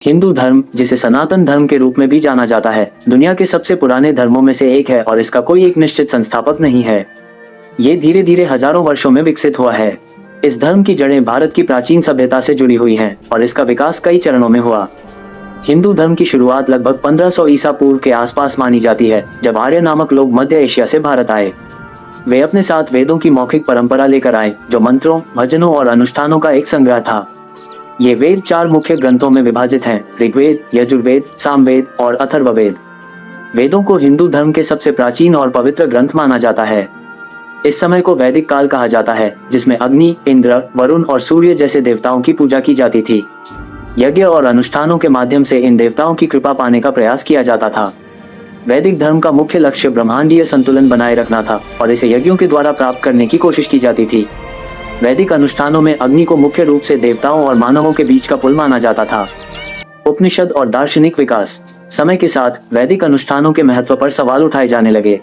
हिंदू धर्म, जिसे सनातन धर्म के रूप में भी जाना जाता है, दुनिया के सबसे पुराने धर्मों में से एक है और इसका कोई एक निश्चित संस्थापक नहीं है। ये धीरे धीरे हजारों वर्षों में विकसित हुआ है। इस धर्म की जड़ें भारत की प्राचीन सभ्यता से जुड़ी हुई हैं और इसका विकास कई चरणों में हुआ। हिंदू धर्म की शुरुआत लगभग 1500 ईसा पूर्व के आसपास मानी जाती है, जब आर्य नामक लोग मध्य एशिया से भारत आए। वे अपने साथ वेदों की मौखिक परंपरा लेकर आए, जो मंत्रों, भजनों और अनुष्ठानों का एक संग्रह था। ये वेद 4 मुख्य ग्रंथों में विभाजित हैं: ऋग्वेद, यजुर्वेद, सामवेद और अथर्ववेद। वेदों को हिंदू धर्म के सबसे प्राचीन और पवित्र ग्रंथ माना जाता है। इस समय को वैदिक काल कहा जाता है, जिसमें अग्नि, इंद्र, वरुण और सूर्य जैसे देवताओं की पूजा की जाती थी। यज्ञ और अनुष्ठानों के माध्यम से इन देवताओं की कृपा पाने का प्रयास किया जाता था। वैदिक धर्म का मुख्य लक्ष्य ब्रह्मांडीय संतुलन बनाए रखना था और इसे यज्ञों के द्वारा प्राप्त करने की कोशिश की जाती थी। वैदिक अनुष्ठानों में अग्नि को मुख्य रूप से देवताओं और मानवों के बीच का पुल माना जाता था। उपनिषद और दार्शनिक विकास। समय के साथ वैदिक अनुष्ठानों के महत्व पर सवाल उठाए जाने लगे।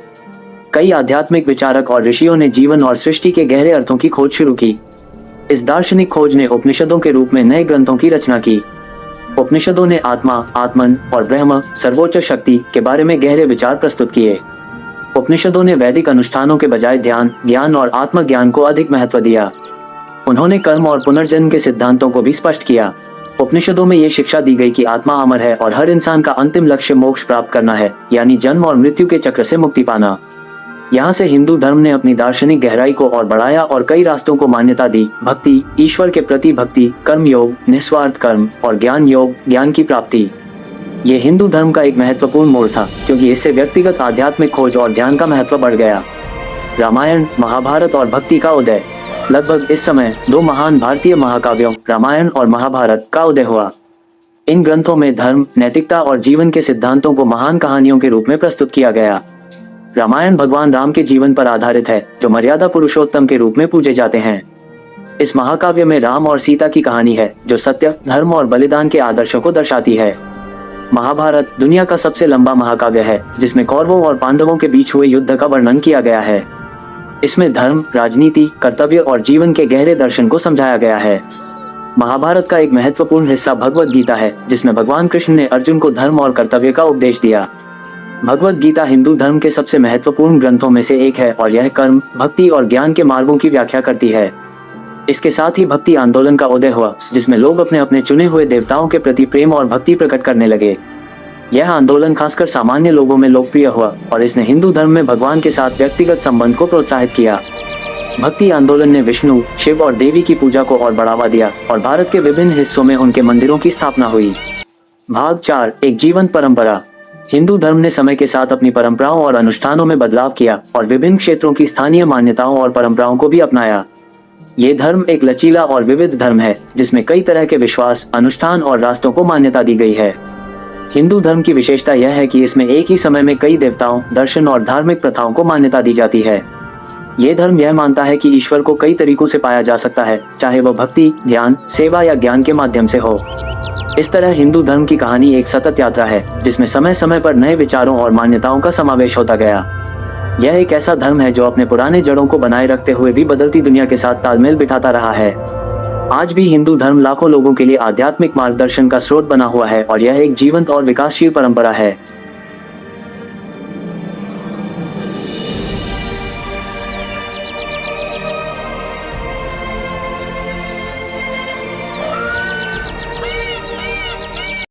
कई आध्यात्मिक विचारक और ऋषियों ने जीवन और सृष्टि के गहरे अर्थों की खोज शुरू की। इस दार्शनिक खोज ने उपनिषदों के रूप में नए ग्रंथों की रचना की। उपनिषदों ने आत्मा, आत्मन और ब्रह्म, सर्वोच्च शक्ति के बारे में गहरे विचार प्रस्तुत किए। उपनिषदों ने वैदिक अनुष्ठानों के बजाय ध्यान, ज्ञान और आत्मज्ञान को अधिक महत्व दिया। उन्होंने कर्म और पुनर्जन्म के सिद्धांतों को भी स्पष्ट किया। उपनिषदों में ये शिक्षा दी गई कि आत्मा अमर है और हर इंसान का अंतिम लक्ष्य मोक्ष प्राप्त करना है, यानी जन्म और मृत्यु के चक्र से मुक्ति पाना। यहाँ से हिंदू धर्म ने अपनी दार्शनिक गहराई को और बढ़ाया और कई रास्तों को मान्यता दी: भक्ति, ईश्वर के प्रति भक्ति, कर्म योग, निस्वार्थ कर्म और ज्ञान योग, ज्ञान की प्राप्ति। ये हिंदू धर्म का एक महत्वपूर्ण मोड़ था, क्योंकि इससे व्यक्तिगत आध्यात्मिक खोज और ध्यान का महत्व बढ़ गया। रामायण, महाभारत और भक्ति का उदय। लगभग इस समय 2 महान भारतीय महाकाव्यों, रामायण और महाभारत, का उदय हुआ। इन ग्रंथों में धर्म, नैतिकता और जीवन के सिद्धांतों को महान कहानियों के रूप में प्रस्तुत किया गया। रामायण भगवान राम के जीवन पर आधारित है, जो मर्यादा पुरुषोत्तम के रूप में पूजे जाते हैं। इस महाकाव्य में राम और सीता की कहानी है, जो सत्य, धर्म और बलिदान के आदर्शों को दर्शाती है। महाभारत दुनिया का सबसे लंबा महाकाव्य है, जिसमें कौरवों और पांडवों के बीच हुए युद्ध का वर्णन किया गया है। इसमें धर्म, राजनीति, कर्तव्य और जीवन के गहरे दर्शन को समझाया गया है। महाभारत का एक महत्वपूर्ण हिस्सा भगवद गीता है, जिसमें भगवान कृष्ण ने अर्जुन को धर्म और कर्तव्य का उपदेश दिया। भगवद गीता हिंदू धर्म के सबसे महत्वपूर्ण ग्रंथों में से एक है और यह कर्म, भक्ति और ज्ञान के मार्गों की व्याख्या करती है। इसके साथ ही भक्ति आंदोलन का उदय हुआ, जिसमें लोग अपने अपने चुने हुए देवताओं के प्रति प्रेम और भक्ति प्रकट करने लगे। यह आंदोलन खासकर सामान्य लोगों में लोकप्रिय हुआ और इसने हिंदू धर्म में भगवान के साथ व्यक्तिगत संबंध को प्रोत्साहित किया। भक्ति आंदोलन ने विष्णु, शिव और देवी की पूजा को और बढ़ावा दिया और भारत के विभिन्न हिस्सों में उनके मंदिरों की स्थापना हुई। भाग 4, एक जीवंत परंपरा। हिंदू धर्म ने समय के साथ अपनी परंपराओं और अनुष्ठानों में बदलाव किया और विभिन्न क्षेत्रों की स्थानीय मान्यताओं और परंपराओं को भी अपनाया। ये धर्म एक लचीला और विविध धर्म है, जिसमें कई तरह के विश्वास, अनुष्ठान और रास्तों को मान्यता दी गई है। हिंदू धर्म की विशेषता यह है कि इसमें एक ही समय में कई देवताओं, दर्शन और धार्मिक प्रथाओं को मान्यता दी जाती है। ये धर्म यह मानता है कि ईश्वर को कई तरीकों से पाया जा सकता है, चाहे वह भक्ति, ध्यान, सेवा या ज्ञान के माध्यम से हो। इस तरह हिंदू धर्म की कहानी एक सतत यात्रा है, जिसमें समय समय पर नए विचारों और मान्यताओं का समावेश होता गया। यह एक ऐसा धर्म है जो अपने पुराने जड़ों को बनाए रखते हुए भी बदलती दुनिया के साथ तालमेल बिठाता रहा है। आज भी हिंदू धर्म लाखों लोगों के लिए आध्यात्मिक मार्गदर्शन का स्रोत बना हुआ है और यह एक जीवंत और विकासशील परंपरा है।